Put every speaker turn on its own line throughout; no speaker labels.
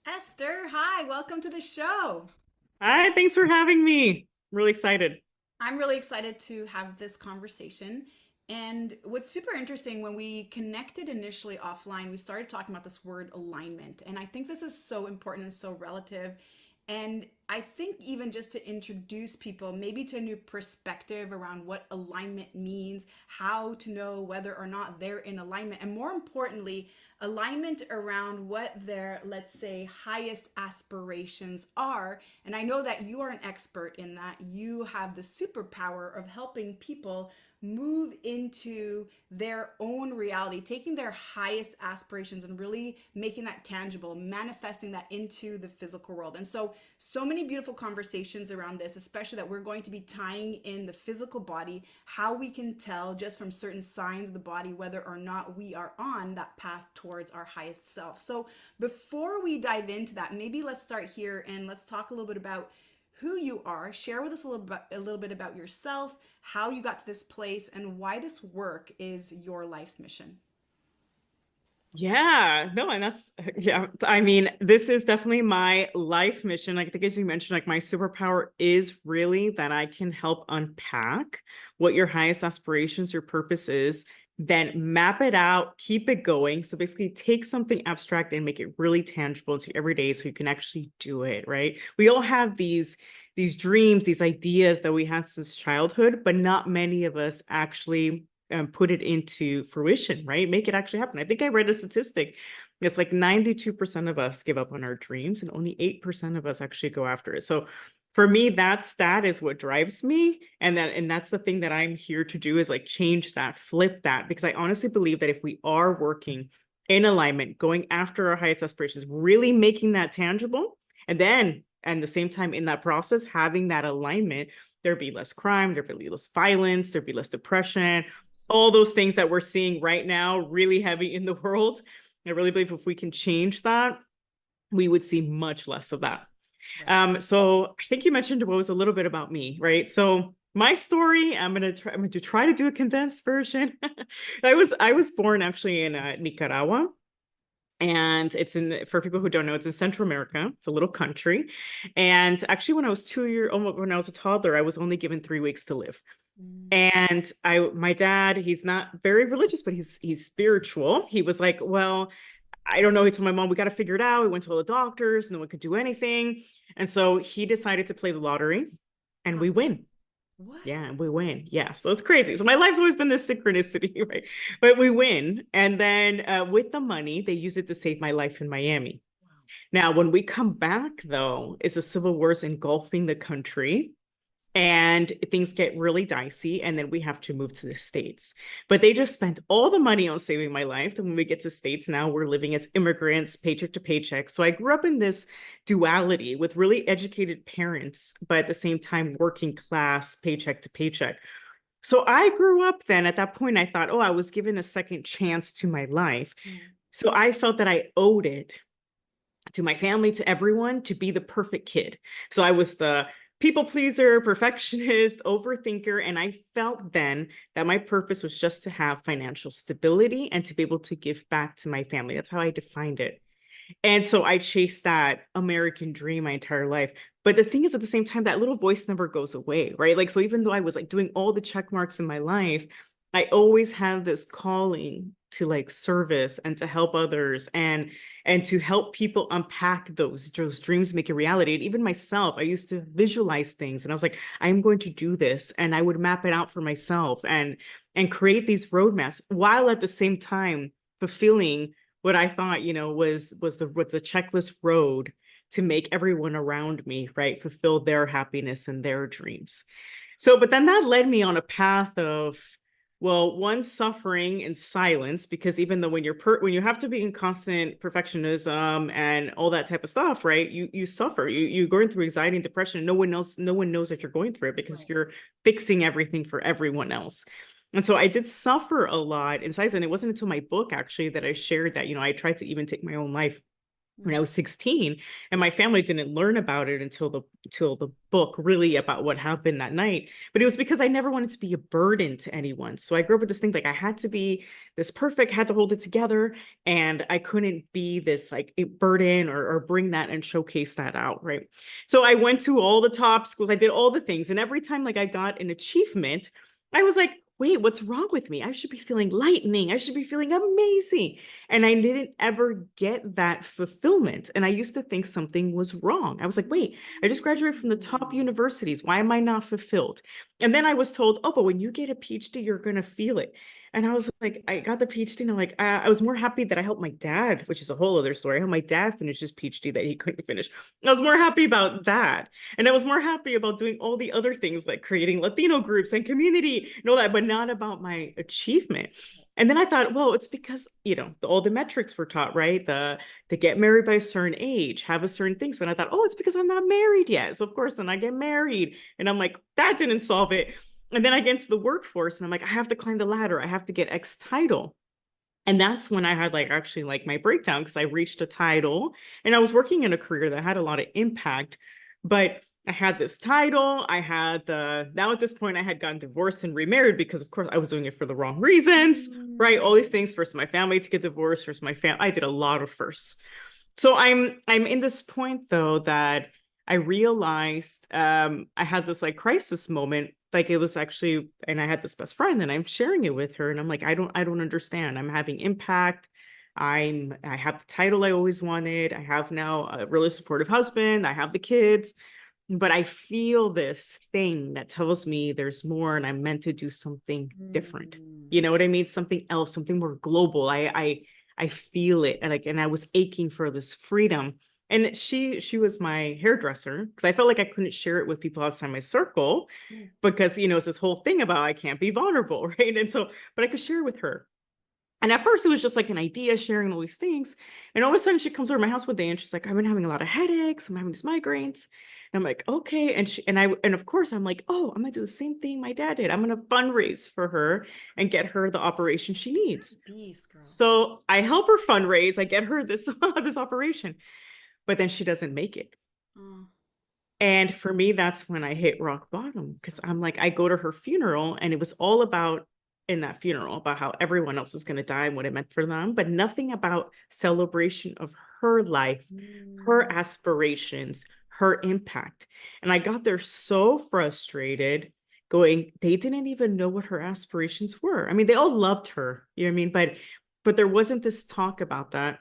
Esther, hi, welcome to the show.
Hi, thanks for having me. Really excited.
I'm really excited to have this conversation. And what's super interesting, when we connected initially offline, we started talking about this word alignment. And I think this is so important and so relative. And I think even just to introduce people maybe to a new perspective around what alignment means, how to know whether or not they're in alignment, and more importantly, alignment around what their, let's say, highest aspirations are. And I know that you are an expert in that. You have the superpower of helping people move into their own reality, taking their highest aspirations and really making that tangible, manifesting that into the physical world. And so many beautiful conversations around this, especially that we're going to be tying in the physical body, how we can tell just from certain signs of the body whether or not we are on that path towards our highest self. So before we dive into that, maybe let's start here and let's talk a little bit about who you are. Share with us a little bit about yourself, how you got to this place, and why this work is your life's mission.
Yeah, no, and yeah, I mean, this is definitely my life mission. Like, I think as you mentioned, like my superpower is really that I can help unpack what your highest aspirations, your purpose is, then map it out, keep it going. So basically take something abstract and make it really tangible into every day so you can actually do it, right? We all have these dreams, these ideas that we had since childhood, but not many of us actually put it into fruition, right? Make it actually happen. I think I read a statistic. It's like 92% of us give up on our dreams and only 8% of us actually go after it. So for me, that is what drives me. And that's the thing that I'm here to do is like change that, flip that, because I honestly believe that if we are working in alignment, going after our highest aspirations, really making that tangible, and then at the same time in that process, having that alignment, there'd be less crime, there'd be less violence, there'd be less depression, all those things that we're seeing right now really heavy in the world. I really believe if we can change that, we would see much less of that.
Right.
So I think you mentioned what was a little bit about me, right? So my story, I'm going to try to do a condensed version. I was born actually in Nicaragua, and it's in, for people who don't know, it's in Central America. It's a little country. And actually when I was 2 years old, when I was a toddler, I was only given 3 weeks to live.
Mm.
And my dad, he's not very religious, but he's spiritual. He was like, well, I don't know. He told my mom, we got to figure it out. We went to all the doctors, no one could do anything. And so he decided to play the lottery and
Huh.
we win.
What?
Yeah, we win. Yeah, so it's crazy. So my life's always been this synchronicity, right? But we win. And then with the money, they use it to save my life in Miami.
Wow.
Now, when we come back, though, is the civil wars engulfing the country and things get really dicey, and then we have to move to the States. But they just spent all the money on saving my life. Then when we get to States, now we're living as immigrants, paycheck to paycheck. So I grew up in this duality with really educated parents, but at the same time working class, paycheck to paycheck. So I grew up then. At that point, I thought, oh, I was given a second chance to my life.
Mm.
So I felt that I owed it to my family, to everyone, to be the perfect kid. So I was the people pleaser, perfectionist, overthinker. And I felt then that my purpose was just to have financial stability and to be able to give back to my family. That's how I defined it. And so I chased that American dream my entire life. But the thing is, at the same time, that little voice never goes away, right? Like, so even though I was like doing all the check marks in my life, I always had this calling to like service and to help others and to help people unpack those dreams, make a reality. And even myself, I used to visualize things and I was like, I'm going to do this. And I would map it out for myself and create these roadmaps while at the same time fulfilling what I thought, was the checklist road to make everyone around me, right, fulfill their happiness and their dreams. So, but then that led me on a path of, well, one, suffering in silence, because even though when you have to be in constant perfectionism and all that type of stuff, right, you suffer, you're going through anxiety and depression. No one knows that you're going through it because
Right.
you're fixing everything for everyone else. And so I did suffer a lot in silence. And it wasn't until my book actually that I shared that, I tried to even take my own life when I
Mm.
was 16, and my family didn't learn about it until the book really about what happened that night. But it was because I never wanted to be a burden to anyone. So I grew up with this thing like I had to be this perfect, had to hold it together, and I couldn't be this like burden or bring that and showcase that out, right? So I went to all the top schools, I did all the things, and every time like I got an achievement, I was like, wait, what's wrong with me? I should be feeling lightning. I should be feeling amazing. And I didn't ever get that fulfillment. And I used to think something was wrong. I was like, wait, I just graduated from the top universities. Why am I not fulfilled? And then I was told, oh, but when you get a PhD, you're going to feel it. And I was like, I got the PhD, and I'm like, I was more happy that I helped my dad, which is a whole other story. I helped my dad finish his PhD that he couldn't finish. I was more happy about that. And I was more happy about doing all the other things like creating Latino groups and community and all that, but not about my achievement. And then I thought, well, it's because, all the metrics were taught, right? The get married by a certain age, have a certain thing. So I thought, oh, it's because I'm not married yet. So of course, then I get married. And I'm like, that didn't solve it. And then I get into the workforce and I'm like, I have to climb the ladder. I have to get X title. And that's when I had like actually like my breakdown because I reached a title and I was working in a career that had a lot of impact. But I had this title. Now at this point, I had gotten divorced and remarried because, of course, I was doing it for the wrong reasons, right? All these things. First, my family to get divorced. First, my family. I did a lot of firsts. So I'm in this point though that I realized I had this like crisis moment. Like it was actually, and I had this best friend, and I'm sharing it with her, and I'm like, I don't understand. I'm having impact. I have the title I always wanted. I have now a really supportive husband. I have the kids, but I feel this thing that tells me there's more, and I'm meant to do something different. You know what I mean? Something else, something more global. I feel it, and I was aching for this freedom. And she was my hairdresser because I felt like I couldn't share it with people outside my circle because it's this whole thing about I can't be vulnerable, right? And so, but I could share with her. And at first it was just like an idea, sharing all these things. And all of a sudden she comes over to my house one day and she's like, I've been having a lot of headaches. I'm having these migraines. And I'm like, okay. And of course I'm like, oh, I'm gonna do the same thing my dad did. I'm gonna fundraise for her and get her the operation she needs.
Beast girl.
So I help her fundraise. I get her this this operation, but then she doesn't make it.
Oh.
And for me, that's when I hit rock bottom because I'm like, I go to her funeral and it was all about in that funeral about how everyone else was going to die and what it meant for them, but nothing about celebration of her life, her aspirations, her impact. And I got there so frustrated going, they didn't even know what her aspirations were. I mean, they all loved her, you know what I mean? But there wasn't this talk about that.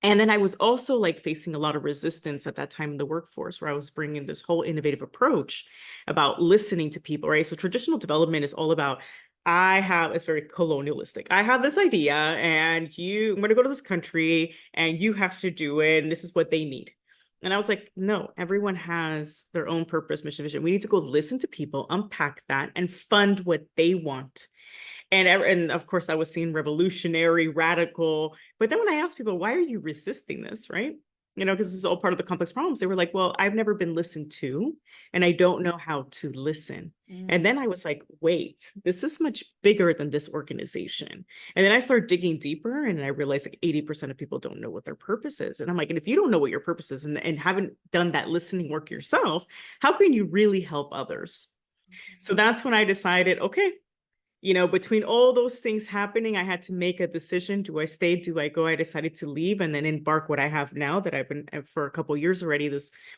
And then I was also like facing a lot of resistance at that time in the workforce where I was bringing this whole innovative approach about listening to people, right? So traditional development is all about, it's very colonialistic. I have this idea and I'm going to go to this country and you have to do it. And this is what they need. And I was like, no, everyone has their own purpose, mission, vision. We need to go listen to people, unpack that, and fund what they want. And of course, I was seen revolutionary, radical. But then when I asked people, why are you resisting this, right? Because this is all part of the complex problems. They were like, well, I've never been listened to, and I don't know how to listen. And then I was like, wait, this is much bigger than this organization. And then I started digging deeper, and I realized like 80% of people don't know what their purpose is. And I'm like, and if you don't know what your purpose is and haven't done that listening work yourself, how can you really help others? So that's when I decided, okay, between all those things happening, I had to make a decision. Do I stay? Do I go? I decided to leave and then embark what I have now that I've been for a couple of years already,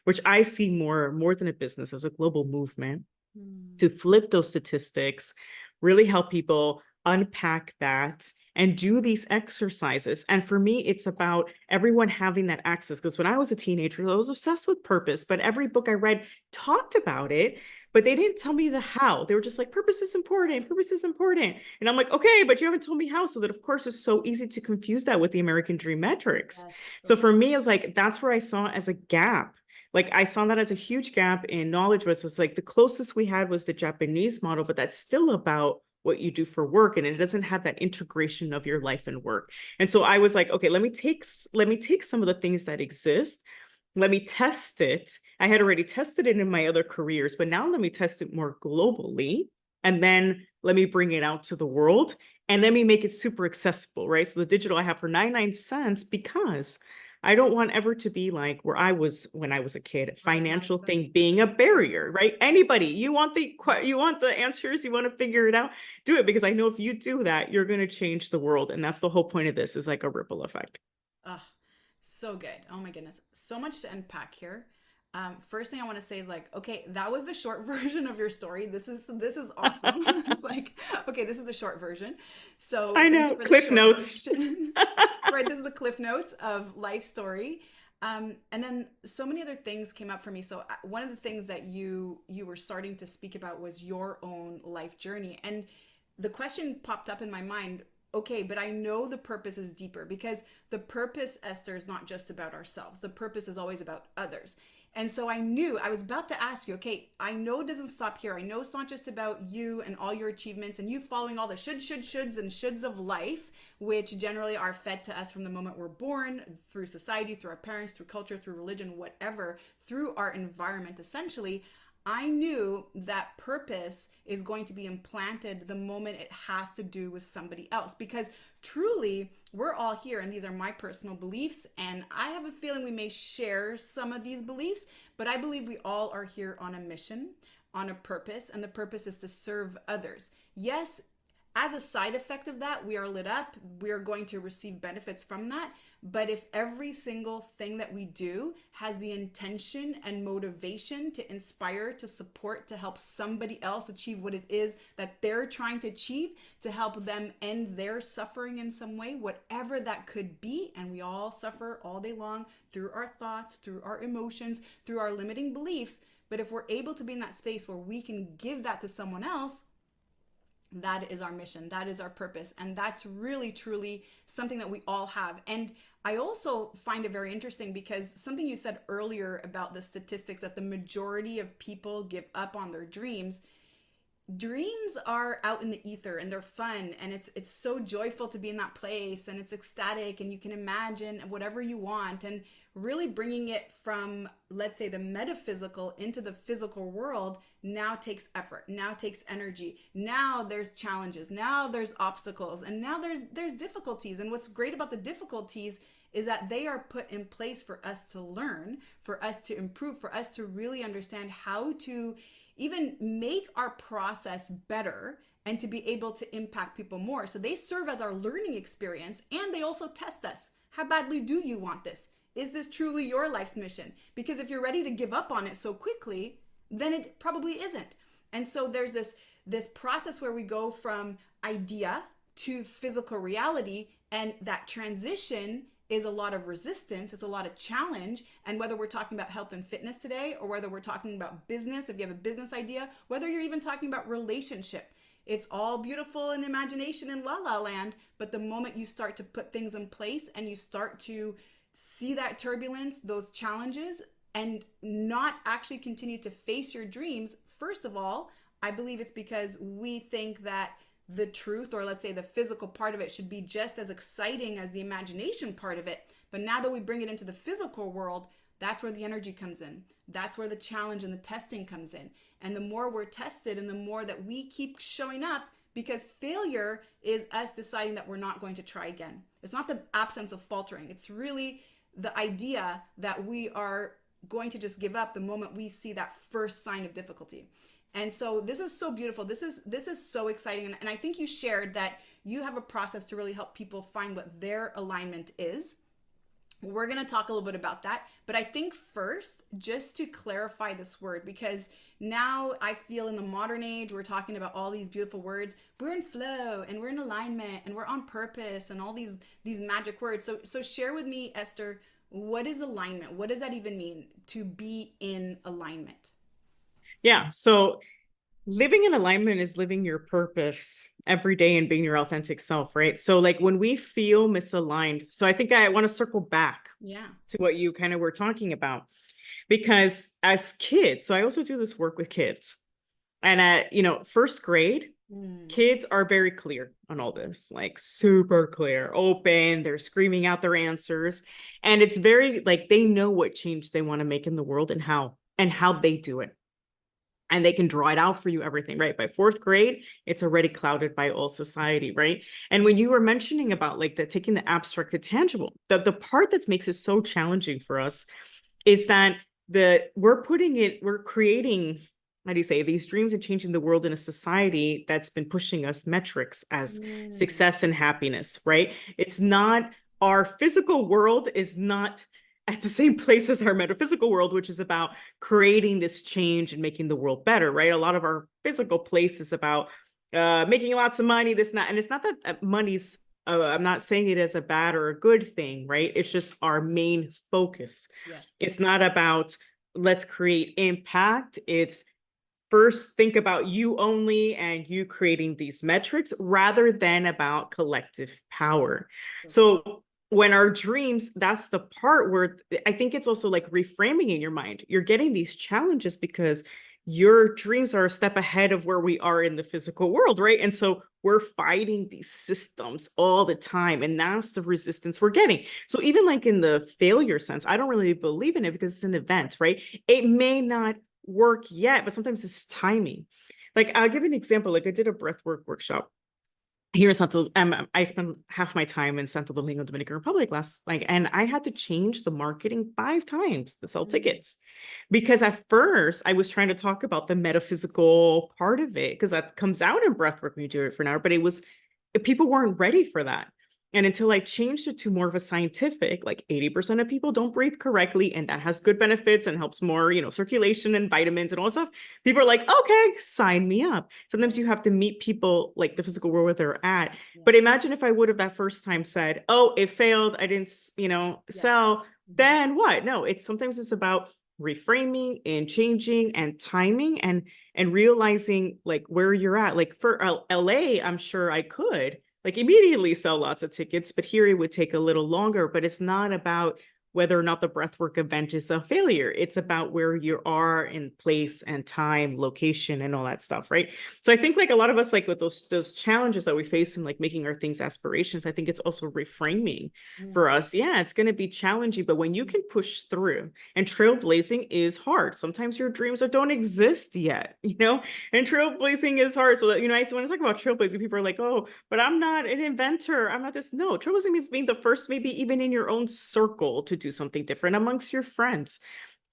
which I see more than a business as a global movement to flip those statistics, really help people unpack that and do these exercises. And for me, it's about everyone having that access. Because when I was a teenager, I was obsessed with purpose, but every book I read talked about it, but they didn't tell me the how. They were just like, purpose is important, purpose is important. And I'm like, okay, but you haven't told me how. So that, of course, it's so easy to confuse that with the American Dream metrics.
Yes,
so for me, it's like, that's where I saw as a gap. Like I saw that as a huge gap in knowledge. Was like the closest we had was the Japanese model, but that's still about what you do for work, and it doesn't have that integration of your life and work. And so I was like, okay, let me take some of the things that exist. Let me test it. I had already tested it in my other careers, but now let me test it more globally. And then let me bring it out to the world and let me make it super accessible, right? So the digital I have for 99 cents because I don't want ever to be like where I was when I was a kid,
Right,
financial
100%.
thing being a barrier, right? Anybody, you want the answers, you want to figure it out, do it, because I know if you do that, you're going to change the world. And that's the whole point of this, is like a ripple effect.
Oh, so good. Oh my goodness. So much to unpack here. First thing I want to say is like, okay, that was the short version of your story. This is awesome. It's like, okay, this is the short version. So
I
thank you
know,
for the
Cliff
short
Notes.
version. Right, this is the cliff notes of life story. And then so many other things came up for me. So one of the things that you were starting to speak about was your own life journey, and the question popped up in my mind. Okay, but I know the purpose is deeper, because the purpose, Esther, is not just about ourselves. The purpose is always about others. And so I knew I was about to ask you, okay, I know it doesn't stop here. I know it's not just about you and all your achievements and you following all the shoulds, and shoulds of life, which generally are fed to us from the moment we're born, through society, through our parents, through culture, through religion, whatever, through our environment, essentially. I knew that purpose is going to be implanted the moment it has to do with somebody else, because truly we're all here, and these are my personal beliefs, and I have a feeling we may share some of these beliefs, but I believe we all are here on a mission, on a purpose, and the purpose is to serve others. Yes, as a side effect of that, we are lit up, we are going to receive benefits from that. But if every single thing that we do has the intention and motivation to inspire, to support, to help somebody else achieve what it is that they're trying to achieve, to help them end their suffering in some way, whatever that could be, and we all suffer all day long through our thoughts, through our emotions, through our limiting beliefs. But if we're able to be in that space where we can give that to someone else, that is our mission, that is our purpose, and that's really truly something that we all have. And I also find it very interesting, because something you said earlier about the statistics that the majority of people give up on their dreams. Dreams are out in the ether and they're fun, and it's so joyful to be in that place, and it's ecstatic, and you can imagine whatever you want, and really bringing it from, let's say, the metaphysical into the physical world now takes effort, now takes energy, now there's challenges, now there's obstacles, and now there's difficulties. And what's great about the difficulties is that they are put in place for us to learn, for us to improve, for us to really understand how to even make our process better, and to be able to impact people more. So they serve as our learning experience, and they also test us. How badly do you want this? Is this truly your life's mission? Because if you're ready to give up on it so quickly, then it probably isn't. And so there's this process where we go from idea to physical reality, and that transition is a lot of resistance, it's a lot of challenge. And whether we're talking about health and fitness today, or whether we're talking about business, if you have a business idea, whether you're even talking about relationship, it's all beautiful and imagination and la la land. But the moment you start to put things in place and you start to see that turbulence, those challenges, and not actually continue to face your dreams, first of all, I believe it's because we think that the truth, or let's say the physical part of it, should be just as exciting as the imagination part of it. But now that we bring it into the physical world, that's where the energy comes in. That's where the challenge and the testing comes in. And the more we're tested, and the more that we keep showing up, because failure is us deciding that we're not going to try again. It's not the absence of faltering. It's really the idea that we are going to just give up the moment we see that first sign of difficulty. And so this is so beautiful. This is so exciting. And I think you shared that you have a process to really help people find what their alignment is. We're going to talk a little bit about that. But I think first, just to clarify this word, because now I feel in the modern age, we're talking about all these beautiful words. We're in flow, and we're in alignment, and we're on purpose, and all these magic words. So share with me, Esther, what is alignment? What does that even mean, to be in alignment?
Yeah. So living in alignment is living your purpose every day and being your authentic self, right? So like when we feel misaligned, so I think I want to circle back
Yeah.
to what you kind of were talking about, because as kids, so I also do this work with kids, and at, first grade,
Mm.
kids are very clear on all this, like super clear, open, they're screaming out their answers. And it's very like they know what change they want to make in the world, and how they do it. and they can draw it out for you, everything, right? By fourth grade, it's already clouded by all society, right? And when you were mentioning about like the taking the abstract to tangible, the part that makes it so challenging for us is that we're creating, how do you say, these dreams and changing the world in a society that's been pushing us metrics as
Mm,
success and happiness, right? It's not, our physical world is not at the same place as our metaphysical world, which is about creating this change and making the world better, right? A lot of our physical place is about making lots of money, this and that. And it's not that money's, I'm not saying it as a bad or a good thing, right? It's just our main focus.
yes.
It's not about let's create impact. It's first think about you only and you creating these metrics rather than about collective power.
So true.
So when our dreams, that's the part where I think it's also like reframing in your mind. You're getting these challenges because your dreams are a step ahead of where we are in the physical world, right? And so we're fighting these systems all the time. And that's the resistance we're getting. So even like in the failure sense, I don't really believe in it because it's an event, right? It may not work yet, but sometimes it's timing. Like I'll give you an example. Like I did a breathwork workshop here in Santo. I spent half my time in Santo Domingo, Dominican Republic and I had to change the marketing 5 times to sell
Mm,
tickets because at first I was trying to talk about the metaphysical part of it because that comes out in breathwork when you do it for an hour, but it was, people weren't ready for that. And until I changed it to more of a scientific, like 80% of people don't breathe correctly, and that has good benefits and helps more, circulation and vitamins and all stuff. People are like, okay, sign me up. Sometimes
right.
you have to meet people like the physical world where they're at.
Yes.
But imagine if I would have that first time said, oh, it failed, I didn't,
Yes.
sell,
Mhm.
then what? No, sometimes it's about reframing and changing and timing and realizing like where you're at. Like for LA, I'm sure I could like immediately sell lots of tickets, but here it would take a little longer. But it's not about whether or not the breathwork event is a failure. It's about where you are in place and time, location, and all that stuff, right? So I think like a lot of us, like with those challenges that we face in like making our things aspirations, I think it's also reframing
Mm,
for us. Yeah, it's going to be challenging, but when you can push through, and trailblazing is hard. Sometimes your dreams don't exist yet, and trailblazing is hard. So that, when I talk about trailblazing, people are like, oh, but I'm not an inventor. I'm not this. No, trailblazing means being the first, maybe even in your own circle, to do something different amongst your friends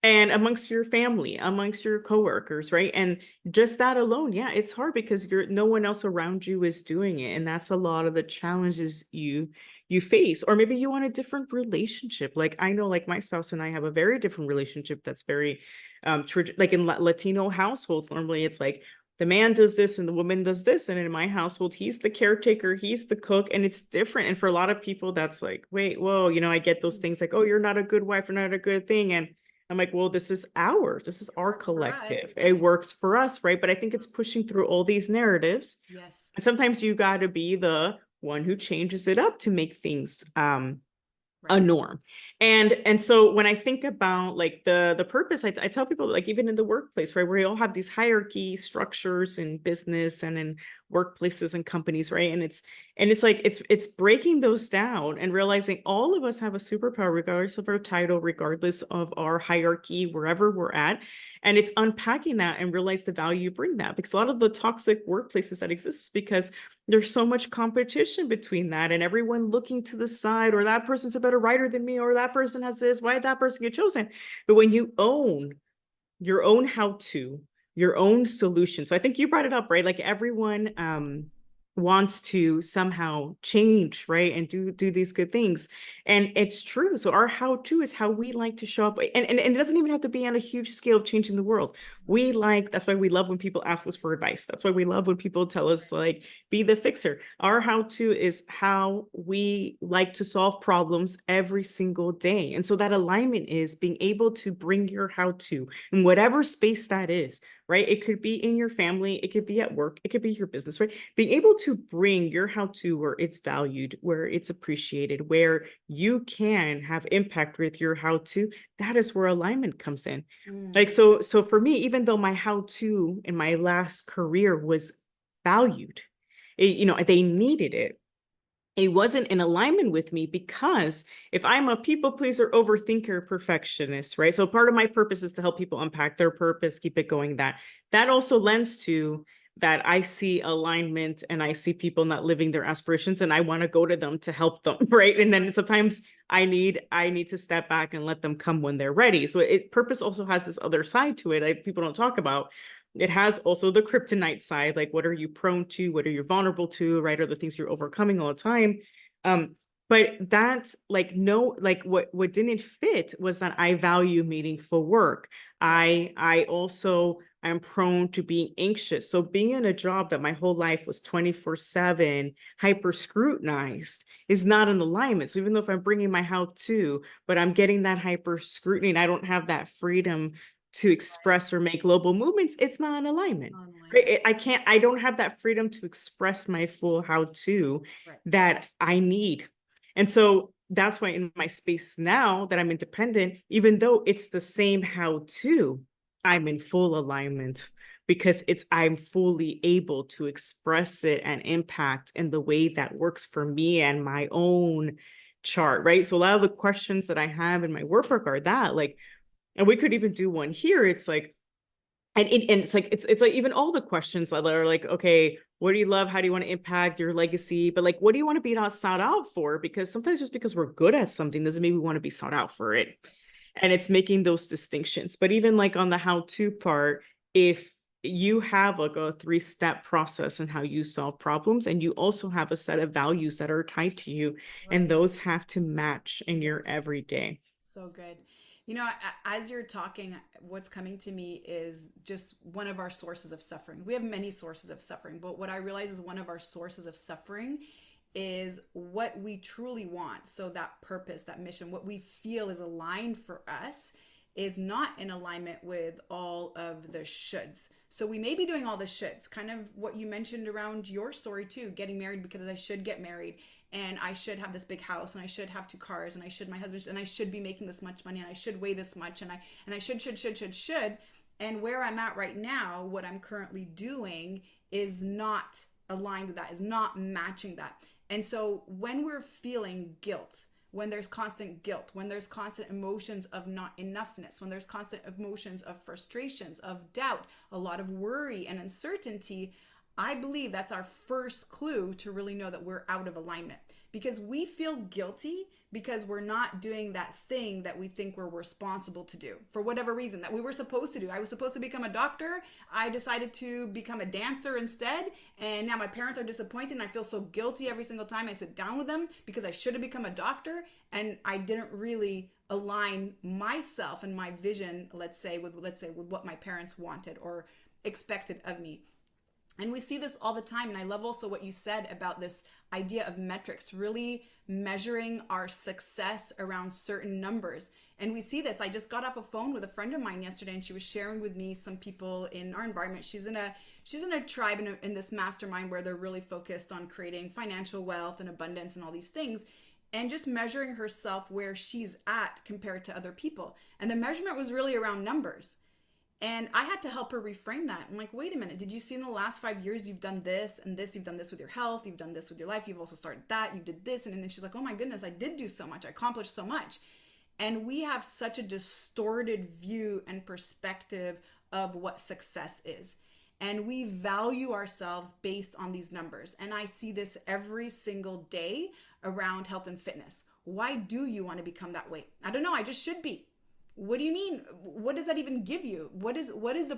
and amongst your family, amongst your coworkers, right? And just that alone, yeah, it's hard because no one else around you is doing it. And that's a lot of the challenges you face. Or maybe you want a different relationship. Like I know like my spouse and I have a very different relationship that's very like in Latino households, normally it's like the man does this and the woman does this. And in my household, he's the caretaker, he's the cook, and it's different. And for a lot of people, that's like, wait, whoa, I get those
mm.
things like, oh, you're not a good wife or not a good thing. And I'm like, well, this is ours. This is
It
our
works for us,
collective. It
right?
works for us, right? But I think it's pushing through all these narratives.
Yes.
And sometimes you got to be the one who changes it up to make things a
Right.
norm. And so when I think about like the purpose, I tell people like even in the workplace, right, where we all have these hierarchy structures in business and in workplaces and companies, right? And it's like it's breaking those down and realizing all of us have a superpower regardless of our title, regardless of our hierarchy, wherever we're at. And it's unpacking that and realize the value you bring that, because a lot of the toxic workplaces that exist is because there's so much competition between that and everyone looking to the side, or that person's a better writer than me, or that person has this, why did that person get chosen? But when you own your own how to, your own solution. So I think you brought it up, right? Like everyone wants to somehow change, right? And do these good things. And it's true. So our how to is how we like to show up. And it doesn't even have to be on a huge scale of changing the world. That's why we love when people ask us for advice. That's why we love when people tell us like, be the fixer. Our how to is how we like to solve problems every single day. And so that alignment is being able to bring your how to in whatever space that is, right? It could be in your family, it could be at work, it could be your business, right? Being able to bring your how to where it's valued, where it's appreciated, where you can have impact with your how to, that is where alignment comes in.
Mm,
Like, so for me, even though my how to in my last career was valued, they needed it. it wasn't in alignment with me, because if I'm a people pleaser, overthinker, perfectionist, right? So part of my purpose is to help people unpack their purpose, keep it going. That also lends to that I see alignment and I see people not living their aspirations, and I want to go to them to help them, right? And then sometimes I need to step back and let them come when they're ready. So purpose also has this other side to it, like people don't talk about. It has also the kryptonite side, like what are you prone to, what are you vulnerable to, right? Are the things you're overcoming all the time. But that's like, no, like what didn't fit was that I value meaningful work. I also am prone to being anxious. So being in a job that my whole life was 24/7 hyper scrutinized is not in alignment. So even though if I'm bringing my how to, but I'm getting that hyper scrutiny and I don't have that freedom to express or make global movements, it's not in alignment.
Online.
Right? I don't have that freedom to express my full how to
Right.
that I need. And so that's why in my space now that I'm independent, even though it's the same how to, I'm in full alignment, because I'm fully able to express it and impact in the way that works for me and my own chart, right? So a lot of the questions that I have in my workbook are that, like, and we could even do one here. It's like, and it's like even all the questions that are like, okay, what do you love? How do you want to impact your legacy? But like, what do you want to be sought out for? Because sometimes just because we're good at something doesn't mean we want to be sought out for it. And it's making those distinctions. But even like on the how-to part, if you have like a 3-step process in how you solve problems, and you also have a set of values that are tied to you, and
Right.
those have to match in your
Yes.
everyday.
So good. As you're talking, what's coming to me is just one of our sources of suffering. We have many sources of suffering, but what I realize is one of our sources of suffering is what we truly want. So that purpose, that mission, what we feel is aligned for us is not in alignment with all of the shoulds. So we may be doing all the shoulds, kind of what you mentioned around your story too, getting married because I should get married, and I should have this big house, and I should have 2 cars, and I should, my husband, and I should be making this much money, and I should weigh this much, and I should. And where I'm at right now, what I'm currently doing is not aligned with that, is not matching that. And so when we're feeling guilt, when there's constant guilt, when there's constant emotions of not enoughness, when there's constant emotions of frustrations, of doubt, a lot of worry and uncertainty, I believe that's our first clue to really know that we're out of alignment, because we feel guilty because we're not doing that thing that we think we're responsible to do for whatever reason that we were supposed to do. I was supposed to become a doctor. I decided to become a dancer instead. And now my parents are disappointed. And I feel so guilty every single time I sit down with them because I should have become a doctor. And I didn't really align myself and my vision, let's say with what my parents wanted or expected of me. And we see this all the time. And I love also what you said about this idea of metrics, really measuring our success around certain numbers. And we see this. I just got off a phone with a friend of mine yesterday, and she was sharing with me some people in our environment. She's in a tribe in this mastermind where they're really focused on creating financial wealth and abundance and all these things, and just measuring herself where she's at compared to other people. And the measurement was really around numbers. And I had to help her reframe that. I'm like, wait a minute, did you see in the last 5 years you've done this and this, you've done this with your health, you've done this with your life, you've also started that, you did this. And then she's like, oh my goodness, I did do so much, I accomplished so much. And we have such a distorted view and perspective of what success is. And we value ourselves based on these numbers. And I see this every single day around health and fitness. Why do you want to become that way? I don't know, I just should be. What do you mean? What does that even give you? What is the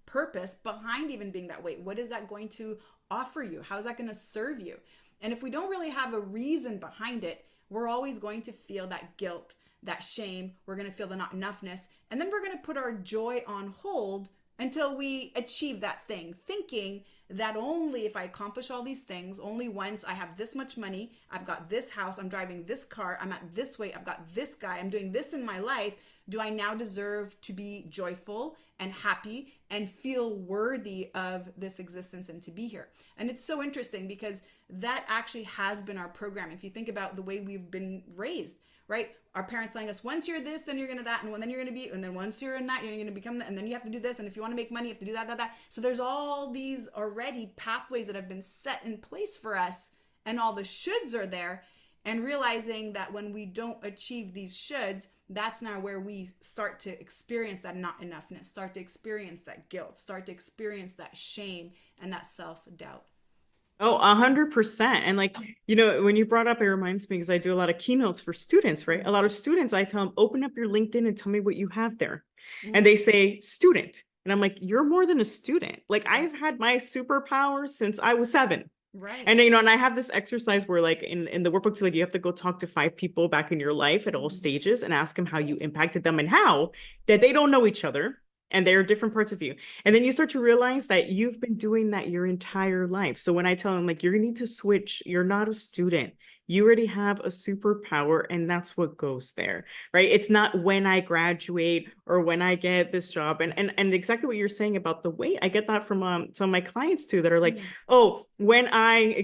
purpose behind even being that way? What is that going to offer you? How is that going to serve you? And if we don't really have a reason behind it, we're always going to feel that guilt, that shame. We're going to feel the not enoughness, and then we're going to put our joy on hold until we achieve that thing, thinking that only if I accomplish all these things, only once I have this much money, I've got this house, I'm driving this car, I'm at this weight, I've got this guy, I'm doing this in my life, do I now deserve to be joyful and happy and feel worthy of this existence and to be here? And it's so interesting because that actually has been our program. If you think about the way we've been raised, right? Our parents telling us, once you're this, then you're going to that, and then you're going to be, and then once you're in that, you're going to become that, and then you have to do this, and if you want to make money, you have to do that. So there's all these already pathways that have been set in place for us, and all the shoulds are there, and realizing that when we don't achieve these shoulds, that's now where we start to experience that not enoughness, start to experience that guilt, start to experience that shame and that self-doubt.
Oh, 100%. And like, when you brought up, it reminds me because I do a lot of keynotes for students, right? A lot of students, I tell them, open up your LinkedIn and tell me what you have there. And they say student. And I'm like, you're more than a student. Like I've had my superpower since I was 7.
Right.
And and I have this exercise where like in the workbooks, like you have to go talk to 5 people back in your life at all stages and ask them how you impacted them and how that they don't know each other and they're different parts of you. And then you start to realize that you've been doing that your entire life. So when I tell them like, you need to switch, you're not a student. You already have a superpower and that's what goes there, right? It's not when I graduate or when I get this job. And exactly what you're saying about the weight, I get that from some of my clients too that are like, oh, when I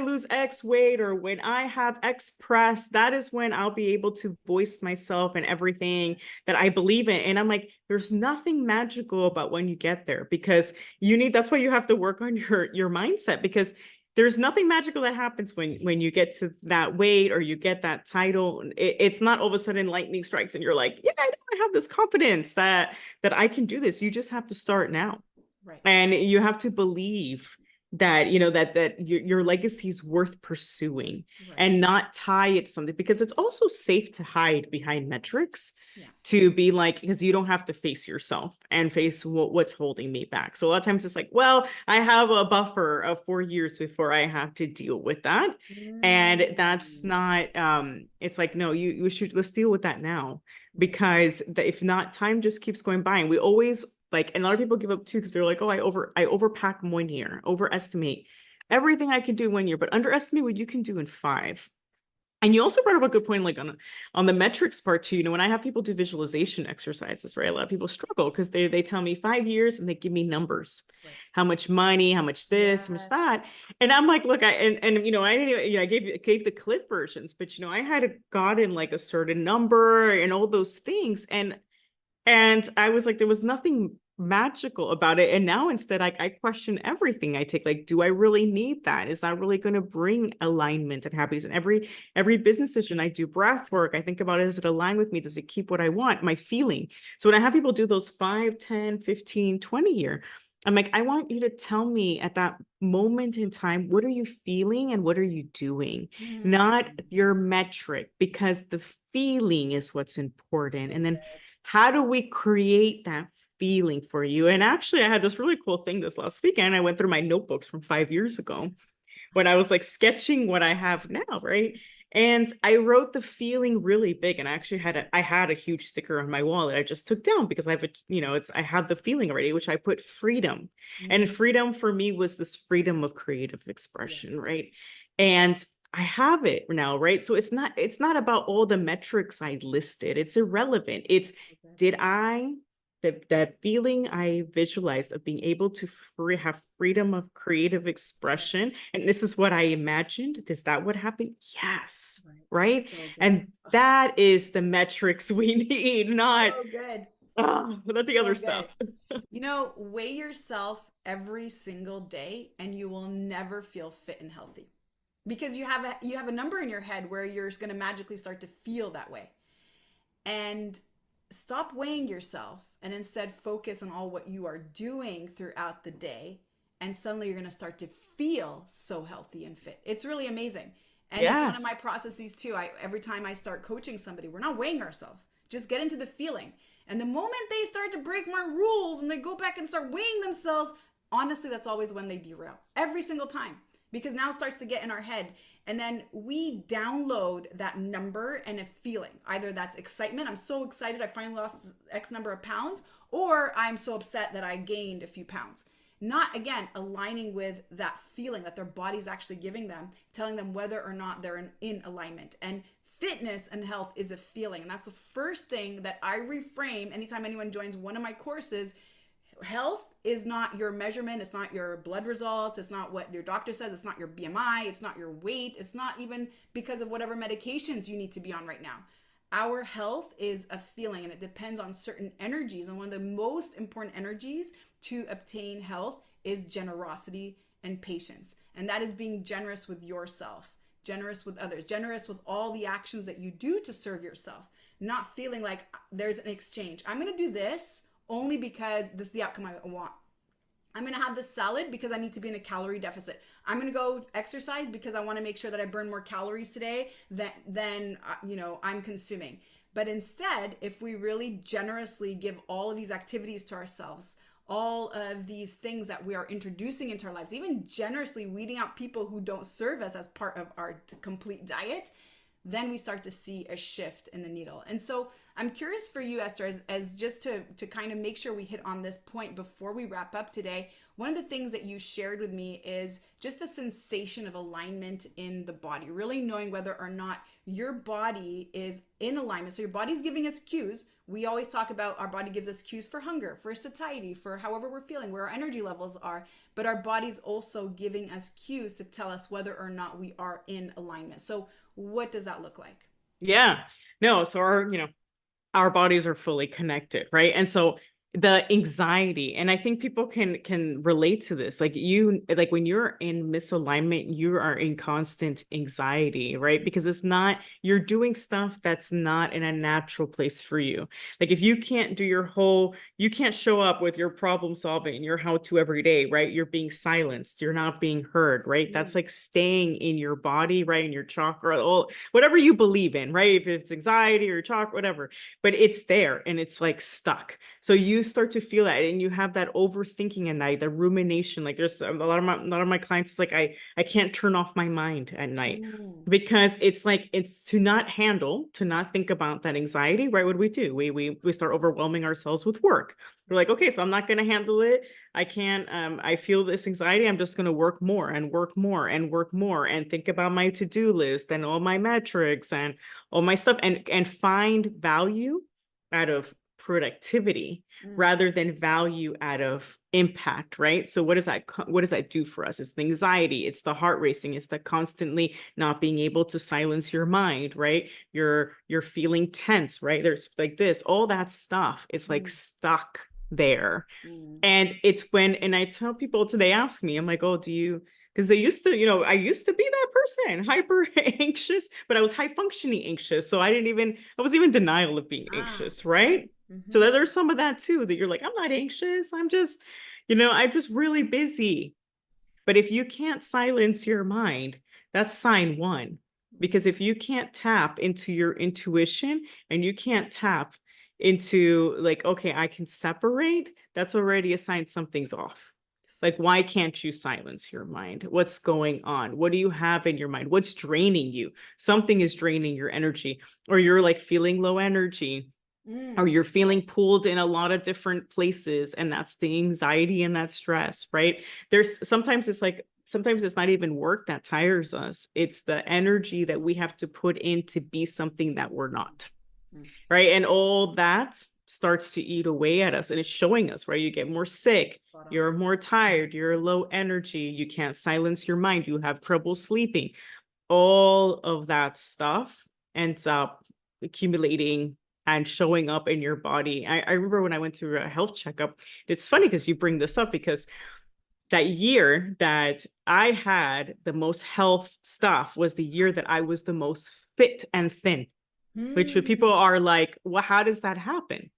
lose X weight or when I have X press, that is when I'll be able to voice myself and everything that I believe in. And I'm like, there's nothing magical about when you get there because that's why you have to work on your mindset because there's nothing magical that happens when you get to that weight or you get that title. It's not all of a sudden lightning strikes and you're like, yeah, I have this confidence that I can do this. You just have to start now.
Right.
And you have to believe that that your legacy is worth pursuing
Right.
and not tie it to something because it's also safe to hide behind metrics
Yeah.
to be like because you don't have to face yourself and face what's holding me back. So a lot of times it's like, well, I have a buffer of 4 years before I have to deal with that. And that's not it's like, no, you should, let's deal with that now because if not, time just keeps going by and we always like, and a lot of people give up too because they're like, oh, I overpack 1 year, overestimate everything I can do 1 year, but underestimate what you can do in 5. And you also brought up a good point, like on the metrics part too. When I have people do visualization exercises, right? A lot of people struggle because they tell me 5 years and they give me numbers,
Right.
how much money, how much this, how much that, and I'm like, look, I didn't, I gave the cliff versions, but I had gotten like a certain number and all those things, and I was like, there was nothing magical about it. And now instead, I question everything I take. Like, do I really need that? Is that really going to bring alignment and happiness? And every business decision I do breath work, I think about it, does it align with me? Does it keep what I want? My feeling. So when I have people do those 5, 10, 15, 20 year, I'm like, I want you to tell me at that moment in time, what are you feeling and what are you doing? Not your metric, because the feeling is what's important. And then how do we create that feeling for you? And actually, I had this really cool thing this last weekend. I went through my notebooks from 5 years ago when I was like sketching what I have now, right? And I wrote the feeling really big. And I actually had a huge sticker on my wall that I just took down because I have I have the feeling already, which I put freedom. And freedom for me was this freedom of creative expression, right? And I have it now, right? So it's not about all the metrics I listed. It's irrelevant. It's did I that feeling I visualized of being able to have freedom of creative expression. And this is what I imagined. Is that what happened? Yes. Right.
So
And that is the metrics we need, not
so good.
not the
So
other
good.
stuff.
Weigh yourself every single day and you will never feel fit and healthy because you have a number in your head where you're going to magically start to feel that way. And stop weighing yourself and instead focus on all what you are doing throughout the day, and suddenly you're going to start to feel so healthy and fit. It's really amazing. And it's one of my
Yes.
processes too. Every time I start coaching somebody, we're not weighing ourselves. Just get into the feeling. And the moment they start to break my rules and they go back and start weighing themselves, honestly, that's always when they derail. Every single time. Because now it starts to get in our head. And then we download that number and a feeling. Either that's excitement, I'm so excited I finally lost X number of pounds, or I'm so upset that I gained a few pounds. Not, again, aligning with that feeling that their body's actually giving them, telling them whether or not they're in alignment. And fitness and health is a feeling. And that's the first thing that I reframe anytime anyone joins one of my courses. Health is not your measurement. It's not your blood results. It's not what your doctor says. It's not your BMI. It's not your weight. It's not even because of whatever medications you need to be on right now. Our health is a feeling, and it depends on certain energies. And one of the most important energies to obtain health is generosity and patience. And that is being generous with yourself, generous with others, generous with all the actions that you do to serve yourself, not feeling like there's an exchange. I'm going to do this only because this is the outcome I want. I'm going to have this salad because I need to be in a calorie deficit. I'm going to go exercise because I want to make sure that I burn more calories today than I'm consuming. But instead, if we really generously give all of these activities to ourselves, all of these things that we are introducing into our lives, even generously weeding out people who don't serve us as part of our complete diet, then we start to see a shift in the needle. And so I'm curious for you, Esther, as just to kind of make sure we hit on this point before we wrap up today. One of the things that you shared with me is just the sensation of alignment in the body, really knowing whether or not your body is in alignment. So your body's giving us cues. We always talk about our body gives us cues for hunger, for satiety, for however we're feeling, where our energy levels are. But our body's also giving us cues to tell us whether or not we are in alignment. So what does that look like?
Yeah. No, so our bodies are fully connected, right? And so the anxiety, and I think people can relate to this. Like when you're in misalignment, you are in constant anxiety, right? Because you're doing stuff that's not in a natural place for you. Like if you can't you can't show up with your problem solving and your how to every day, right? You're being silenced, you're not being heard, right? That's like staying in your body, right? In your chakra, whatever you believe in, right? If it's anxiety or chakra, whatever, but it's there and it's like stuck. So you start to feel that and you have that overthinking at night, the rumination. Like there's a lot of my clients, it's like I can't turn off my mind at night
Mm.
because it's like it's to not think about that anxiety, right? What do? We start overwhelming ourselves with work. We're like, okay, so I'm not going to handle it. I can't I feel this anxiety. I'm just going to work more and work more and work more and think about my to-do list and all my metrics and all my stuff and find value out of productivity
Mm.
rather than value out of impact, right? So what does that do for us? It's the anxiety, it's the heart racing, it's the constantly not being able to silence your mind, right? You're feeling tense, right? There's like this, all that stuff. It's like
Mm.
stuck there.
Mm.
And and I tell people they ask me, I'm like, oh, do you, because I used to be that person, hyper anxious, but I was high functioning anxious. So I was even denial of being
Ah,
anxious,
yeah.
right? So
Mm-hmm.
there's some of that too, that you're like, I'm not anxious. I'm just really busy. But if you can't silence your mind, that's sign one. Because if you can't tap into your intuition and you can't tap into like, okay, I can separate, that's already a sign something's off. Like, why can't you silence your mind? What's going on? What do you have in your mind? What's draining you? Something is draining your energy, or you're like feeling low energy, or
Mm.
you're feeling
Yes.
pulled in a lot of different places, and that's the anxiety and that stress, right? Sometimes it's not even work that tires us, it's the energy that we have to put in to be something that we're not,
Mm.
right? And all that starts to eat away at us, and it's showing us, right? You get more sick,
Spot on.
you're more tired, you're low energy, you can't silence your mind, you have trouble sleeping. All of that stuff ends up accumulating and showing up in your body. I remember when I went to a health checkup. It's funny because you bring this up, because that year that I had the most health stuff was the year that I was the most fit and thin, which people
Mm.
are like, well, how does that happen?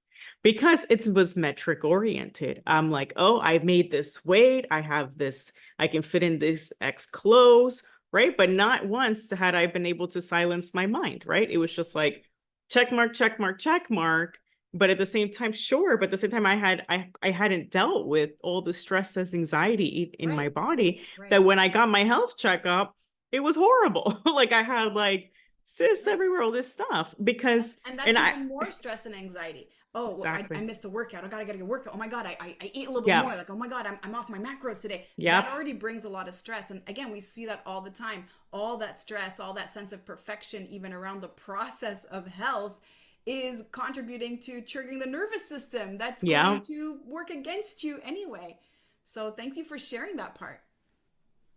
Because it was metric oriented. I'm like, oh, I made this weight. I have this, I can fit in this X clothes, right? But not once had I been able to silence my mind, right? It was just like check mark, check mark, check mark. But at the same time, sure. But at the same time, I hadn't dealt with all the stress as anxiety in my
Right.
body,
Right.
that when I got my health checkup, it was horrible. Like I had like cysts
Right.
everywhere, all this stuff,
And,
because
and
and
that's
I
even more stress and anxiety. Oh, well, I
exactly.
missed a workout. I gotta get a workout. Oh my God, I ate a little bit
Yeah.
more. Like, oh my God, I'm off my macros today. That
Yep.
already brings a lot of stress. And again, we see that all the time. All that stress, all that sense of perfection, even around the process of health, is contributing to triggering the nervous system that's going
Yeah.
to work against you anyway. So thank you for sharing that part.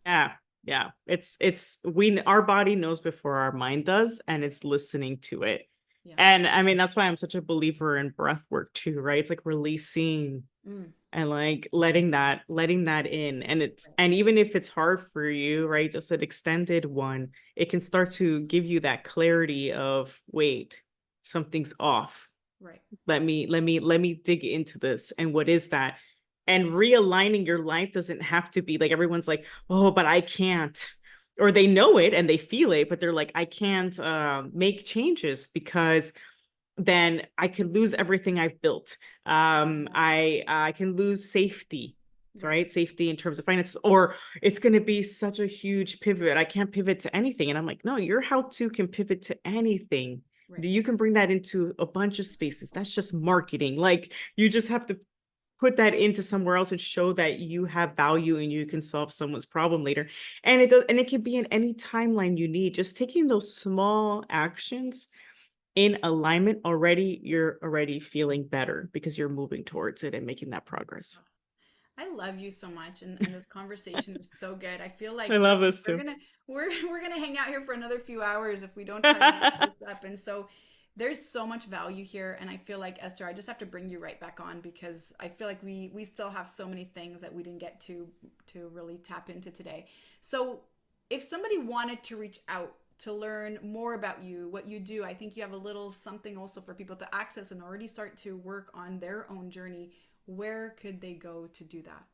Yeah. Yeah. Our body knows before our mind does, and it's listening to it.
Yeah.
And I mean, that's why I'm such a believer in breath work too, right? It's like releasing
Mm.
and like letting that in. And it's,
Right.
and even if it's hard for you, right, just an extended one, it can start to give you that clarity of, wait, something's off.
Right.
Let me dig into this. And what is that? And realigning your life doesn't have to be like, everyone's like, oh, but I can't, or they know it and they feel it, but they're like, I can't make changes because then I could lose everything I've built.
Yeah.
I can lose safety,
Right.
right? Safety in terms of finances, or it's going to be such a huge pivot. I can't pivot to anything. And I'm like, no, your how to can pivot to anything.
Right.
You can bring that into a bunch of spaces. That's just marketing. Like, you just have to put that into somewhere else and show that you have value and you can solve someone's problem later. And it does, and it can be in any timeline you need. Just taking those small actions in alignment, already you're already feeling better because you're moving towards it and making that progress.
I love you so much, and this conversation is so good. I feel
I
like
love this
we're
too.
gonna we're gonna hang out here for another few hours if we don't try to wrap this up. And so there's so much value here, and I feel like Esther, I just have to bring you right back on because I feel like we still have so many things that we didn't get to really tap into today. So if somebody wanted to reach out to learn more about you, what you do, I think you have a little something also for people to access and already start to work on their own journey. Where could they go to do that?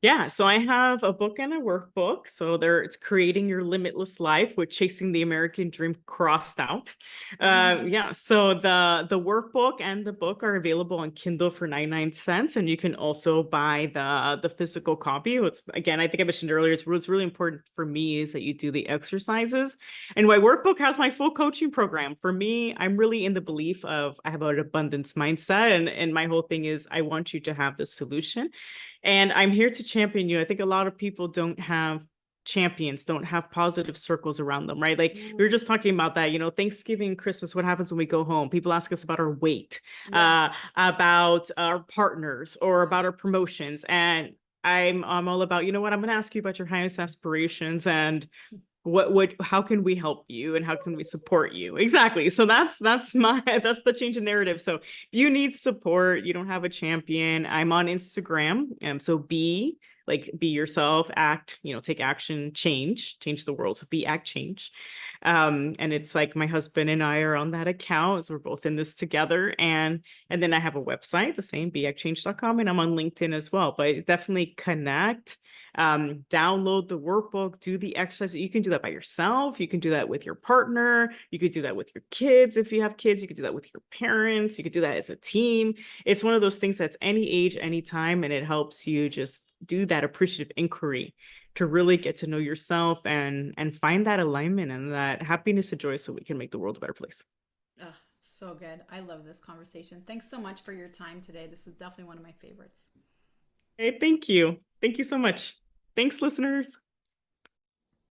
Yeah, so I have a book and a workbook. So there, it's creating your limitless life with chasing the American dream crossed out. Yeah, so the workbook and the book are available on Kindle for 99 cents, and you can also buy the physical copy. It's, again, I think I mentioned earlier, it's what's really important for me is that you do the exercises. And my workbook has my full coaching program. For me, I'm really in the belief of I have an abundance mindset, and my whole thing is I want you to have the solution. And I'm here to champion you. I think a lot of people don't have champions, don't have positive circles around them, right? Like we were
Mm,
just talking about that, Thanksgiving, Christmas, what happens when we go home? People ask us about our weight,
yes.
about our partners, or about our promotions. And I'm all about, you know what? I'm going to ask you about your highest aspirations and how can we help you and how can we support you, exactly. So that's my that's the change in narrative. So if you need support, you don't have a champion, I'm on Instagram. So be yourself, act, take action, change the world. So be, act, change. And it's like my husband and I are on that account, as we're both in this together. And then I have a website, the same, beactchange.com, and I'm on LinkedIn as well. But definitely connect, download the workbook, do the exercise. You can do that by yourself. You can do that with your partner. You could do that with your kids. If you have kids, you could do that with your parents. You could do that as a team. It's one of those things that's any age, anytime, and it helps you just do that appreciative inquiry to really get to know yourself and find that alignment and that happiness and joy so we can make the world a better place.
Oh, so good. I love this conversation. Thanks so much for your time today. This is definitely one of my favorites.
Hey, thank you. Thank you so much. Thanks, listeners.